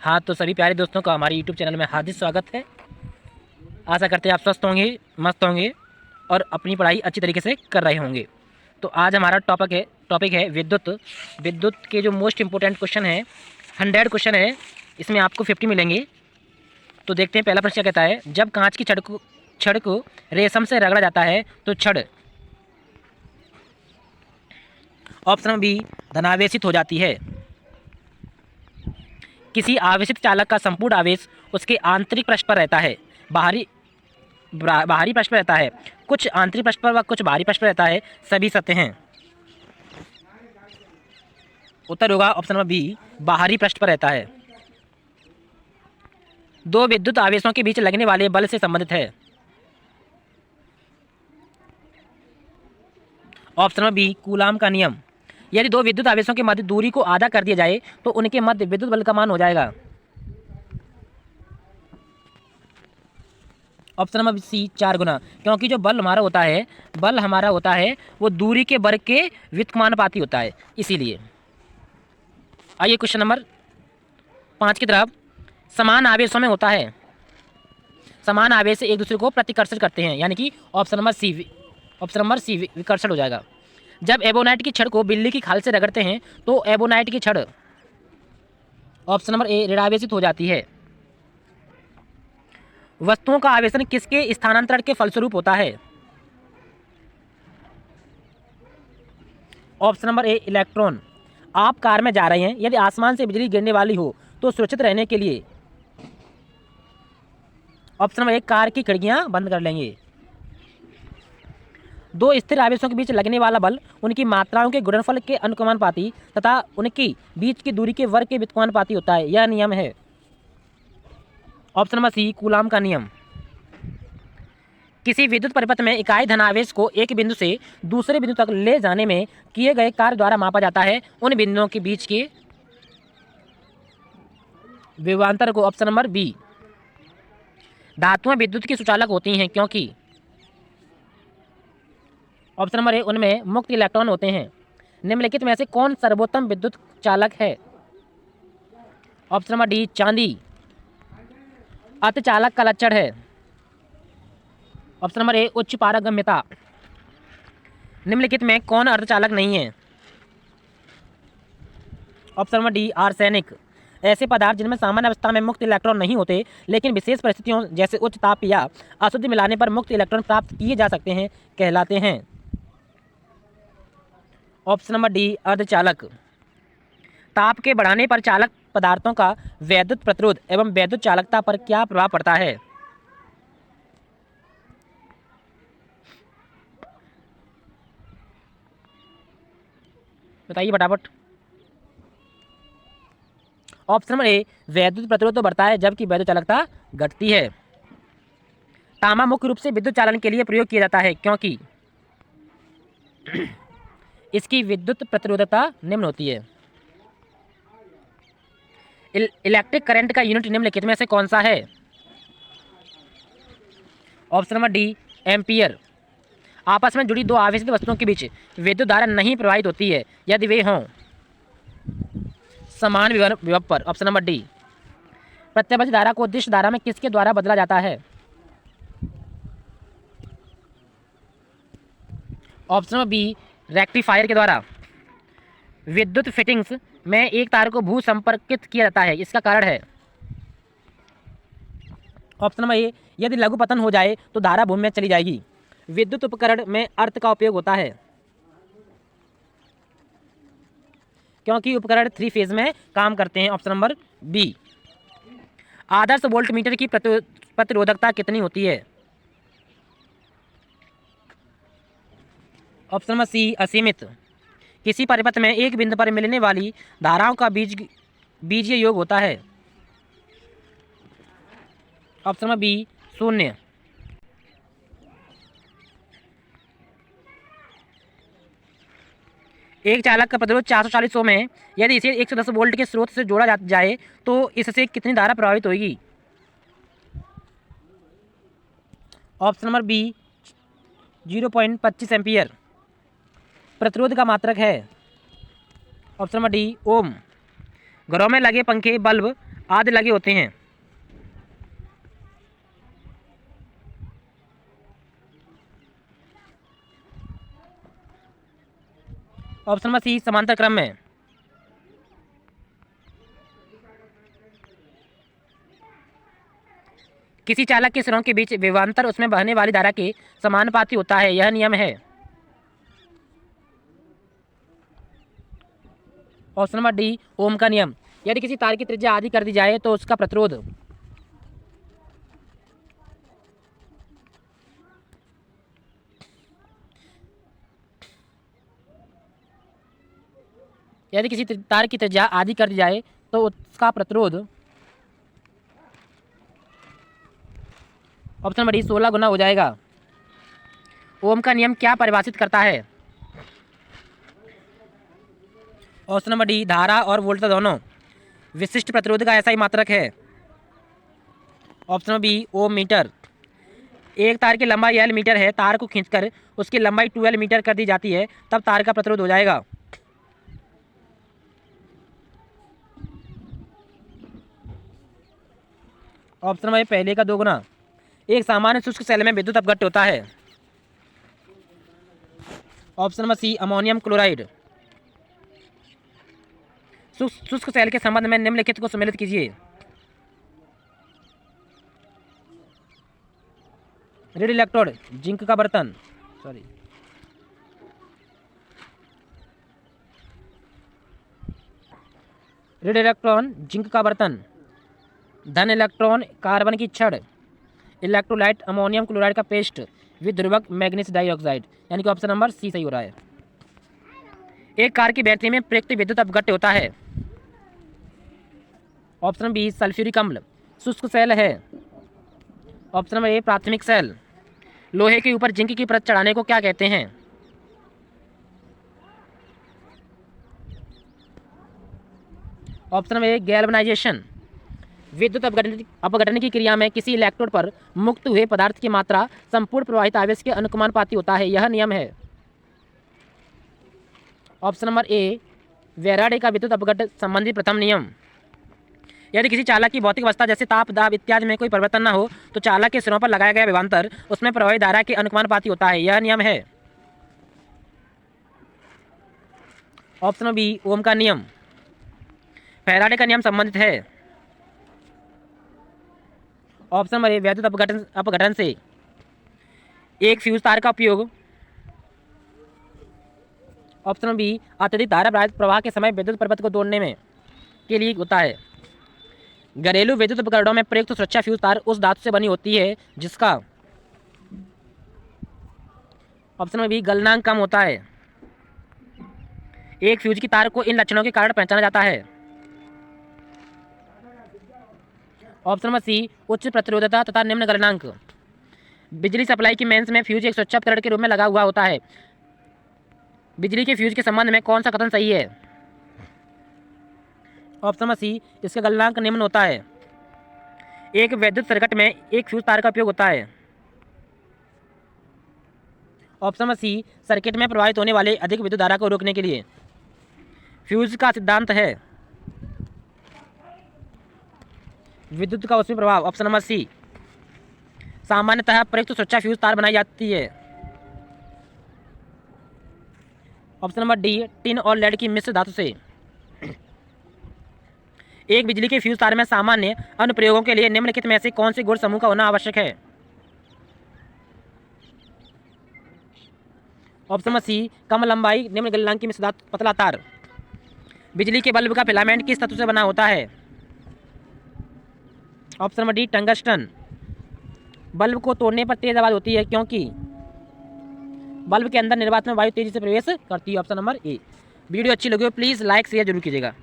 हाँ, तो सभी प्यारे दोस्तों का हमारे यूट्यूब चैनल में हार्दिक स्वागत है। आशा करते हैं आप स्वस्थ होंगे, मस्त होंगे और अपनी पढ़ाई अच्छी तरीके से कर रहे होंगे। तो आज हमारा टॉपिक है विद्युत। विद्युत के जो मोस्ट इम्पोर्टेंट क्वेश्चन है, 100 क्वेश्चन है, इसमें आपको 50 मिलेंगे। तो देखते हैं पहला प्रश्न क्या कहता है। जब कांच की छड़ को रेशम से रगड़ा जाता है तो छड़ ऑप्शन बी धनावेशित हो जाती है। किसी आवेशित चालक का संपूर्ण आवेश उसके आंतरिक पृष्ठ पर रहता है, बाहरी पृष्ठ पर रहता है, कुछ आंतरिक पृष्ठ पर व कुछ बाहरी पृष्ठ पर रहता है, सभी सत्य हैं। उत्तर होगा ऑप्शन नंबर बी, बाहरी पृष्ठ पर रहता है। दो विद्युत आवेशों के बीच लगने वाले बल से संबंधित है। ऑप्शन नंबर बी, कूलाम का नियम। यदि दो विद्युत आवेशों के मध्य दूरी को आधा कर दिया जाए तो उनके मध्य विद्युत बल का मान हो जाएगा। ऑप्शन नंबर सी, 4 गुना, क्योंकि जो बल हमारा होता है वो दूरी के वर्ग के व्युत्क्रमानुपाती होता है, इसीलिए। आइए क्वेश्चन नंबर 5 की तरफ। समान आवेशों में होता है, समान आवेश एक दूसरे को प्रतिकर्षित करते हैं, यानी कि ऑप्शन नंबर सी विकर्षण हो जाएगा। जब एबोनाइट की छड़ को बिल्ली की खाल से रगड़ते हैं तो एबोनाइट की छड़ ऑप्शन नंबर ए ऋणावेशित हो जाती है। वस्तुओं का आवेशन किसके स्थानांतरण के फलस्वरूप होता है? Option number A electron. आप कार में जा रहे हैं, यदि आसमान से बिजली गिरने वाली हो तो सुरक्षित रहने के लिए ऑप्शन नंबर ए कार की खिड़कियां बंद कर लेंगे। दो स्थिर आवेशों के बीच लगने वाला बल उनकी मात्राओं के गुणनफल के अनुक्रमानुपाती तथा उनकी बीच की दूरी के वर्ग के व्युत्क्रमानुपाती होता है, यह नियम है। ऑप्शन नंबर सी, कूलाम का नियम। किसी विद्युत परिपथ में इकाई धनावेश को एक बिंदु से दूसरे बिंदु तक ले जाने में किए गए कार्य द्वारा मापा जाता है। उन बिंदुओं के बीच के विभवांतर को ऑप्शन नंबर बी। धातुएं विद्युत की सुचालक होती हैं क्योंकि ऑप्शन नंबर ए उनमें मुक्त इलेक्ट्रॉन होते हैं। निम्नलिखित में से कौन सर्वोत्तम विद्युत चालक है? ऑप्शन नंबर डी, चांदी अर्धचालक का लक्षण है। ऑप्शन नंबर ए, उच्च पारगम्यता। निम्नलिखित में कौन अर्धचालक नहीं है? Option number D, arsenic. ऐसे पदार्थ जिनमें सामान्य अवस्था में मुक्त इलेक्ट्रॉन नहीं होते लेकिन विशेष परिस्थितियों जैसे उच्च ताप या अशुद्धि मिलाने पर मुक्त इलेक्ट्रॉन प्राप्त किए जा सकते हैं, कहलाते हैं। ऑप्शन नंबर डी, अर्धचालक। ताप के बढ़ाने पर चालक पदार्थों का वैद्युत प्रतिरोध एवं वैद्युत चालकता पर क्या प्रभाव पड़ता है? बताइए फटाफट। ऑप्शन नंबर ए, वैद्युत प्रतिरोध तो बढ़ता है जबकि वैद्युत चालकता घटती है। तांबा मुख्य रूप से विद्युत चालन के लिए प्रयोग किया जाता है क्योंकि इसकी विद्युत प्रतिरोधकता निम्न होती है। इलेक्ट्रिक करंट का यूनिट निम्नलिखित में से कौन सा है? Option number D, ampere. आपस में जुड़ी दो आवेशित वस्तुओं के बीच विद्युत धारा नहीं प्रवाहित होती है यदि वे हों समान विभव पर। Option number D. प्रत्यावर्ती धारा को दिश धारा में किसके द्वारा बदला जाता है? ऑप्शन नंबर बी, रेक्टिफायर के द्वारा। विद्युत फिटिंग्स में एक तार को भू संपर्कित किया जाता है, इसका कारण है? ऑप्शन नंबर ए, यदि लघु पतन हो जाए तो धारा भूमि में चली जाएगी। विद्युत उपकरण में अर्थ का उपयोग होता है क्योंकि उपकरण 3 फेज में काम करते हैं। Option number B. आदर्श वोल्टमीटर की प्रतिरोधकता कितनी होती है? ऑप्शन नंबर सी, असीमित। किसी परिपथ में एक बिंदु पर मिलने वाली धाराओं का बीजीय योग होता है। Option number B, 0। एक चालक का प्रतिरोध 440 ओम है, यदि इसे 110 वोल्ट के स्रोत से जोड़ा जाए तो इससे कितनी धारा प्रभावित होगी? ऑप्शन नंबर बी, 0.25 एम्पियर प्रतिरोध का मात्रक है। ऑप्शन नंबर डी, ओम। घरों में लगे पंखे, बल्ब आदि लगे होते हैं। ऑप्शन नंबर सी समांतर क्रम में। किसी चालक के सिरों के बीच विभवांतर उसमें बहने वाली धारा के समानुपाती होता है, यह नियम है। ऑप्शन नंबर डी ओम का नियम। यदि किसी तार की त्रिज्या आदि कर दी जाए तो उसका प्रतिरोध यदि किसी तार की त्रिज्या आदि कर दी जाए तो उसका प्रतिरोध ऑप्शन नंबर डी 16 गुना हो जाएगा। ओम का नियम क्या परिभाषित करता है? ऑप्शन नंबर डी धारा और वोल्टेज दोनों विशिष्ट प्रतिरोध का ऐसा ही मात्रक है। ऑप्शन नंबर बी ओम मीटर। एक तार की लंबाई L मीटर है, तार को खींचकर उसकी लंबाई 2L मीटर कर दी जाती है, तब तार का प्रतिरोध हो जाएगा। ऑप्शन नंबर पहले का 2 गुना। एक सामान्य शुष्क सेल में विद्युत अपघट्ट होता है। Option number C ammonium chloride. शुष्क सेल के संबंध में निम्नलिखित को सम्मिलित कीजिए। रेड इलेक्ट्रोड जिंक का बर्तन, रेड इलेक्ट्रॉन जिंक का बर्तन, धन इलेक्ट्रॉन कार्बन की छड़, इलेक्ट्रोलाइट अमोनियम क्लोराइड का पेस्ट, विध्रुवक मैग्नीशियम डाइऑक्साइड, यानी कि ऑप्शन नंबर सी सही हो रहा है। एक कार की बैटरी में प्रयुक्त विद्युत अपघट्ट होता है। ऑप्शन बी सल्फ्यूरिक अम्ल। शुष्क सेल है। ऑप्शन नंबर ए प्राथमिक सेल। लोहे के ऊपर जिंक की परत चढ़ाने को क्या कहते हैं? Option number A galvanisation. विद्युत अपघटन की क्रिया में किसी इलेक्ट्रोड पर मुक्त हुए पदार्थ की मात्रा संपूर्ण प्रवाहित आवेश के अनुकमानुपाती होता है, यह नियम है। ऑप्शन नंबर ए फैराडे का विद्युत अपघटन संबंधी प्रथम नियम। यदि किसी चालक की भौतिक अवस्था जैसे ताप दाब इत्यादि में कोई परिवर्तन न हो तो चालक के सिरों पर लगाया गया विभवांतर उसमें प्रवाहित धारा के अनुकमानुपाती होता है, यह नियम है। ऑप्शन बी ओम का नियम। फैराडे का नियम संबंधित है। ऑप्शन नंबर ए विद्युत अपघटन से एक फ्यूज तार का उपयोग। ऑप्शन नंबर बी अत्यधिक धारा प्रवाह के समय विद्युत प्रपथ को तोड़ने में के लिए होता है। घरेलू विद्युत उपकरणों में प्रयुक्त सुरक्षा फ्यूज तार उस धातु से बनी होती है जिसका ऑप्शन नंबर बी गलनांक कम होता है। एक फ्यूज की तार को इन लक्षणों के कारण पहचाना जाता है। ऑप्शन नंबर सी उच्च प्रतिरोधकता तथा निम्न गलनांक। बिजली सप्लाई की मेंस में फ्यूज एक सुरक्षा उपकरण के रूप में लगा हुआ होता है। बिजली के फ्यूज के संबंध में कौन सा कथन सही है? ऑप्शन नंबर सी इसका गलनांक निम्न होता है। एक विद्युत सर्किट में एक फ्यूज तार का उपयोग होता है। ऑप्शन नंबर सी सर्किट में प्रवाहित होने वाले अधिक विद्युत धारा को रोकने के लिए। फ्यूज का सिद्धांत है विद्युत का उसमें प्रभाव। ऑप्शन नंबर सी सामान्यतः प्रयुक्त सुरक्षा फ्यूज तार बनाई जाती है। ऑप्शन नंबर डी टिन और लेड की मिश्र धातु से। एक बिजली के फ्यूज तार में सामान्य अनुप्रयोगों के लिए निम्नलिखित में से कौन से गुण समूह का होना आवश्यक है? ऑप्शन नंबर सी कम लंबाई निम्न गलनांक की मिश्र धातु पतला तार। बिजली के बल्ब का फिलामेंट किस तत्व से बना होता है? Option number D tungsten. Bulb को तोड़ने पर तेज आवाज होती है क्योंकि बल्ब के अंदर निर्वात में वायु तेजी से प्रवेश करती है। Option number A. वीडियो अच्छी लगी हो प्लीज़ लाइक शेयर जरूर कीजिएगा।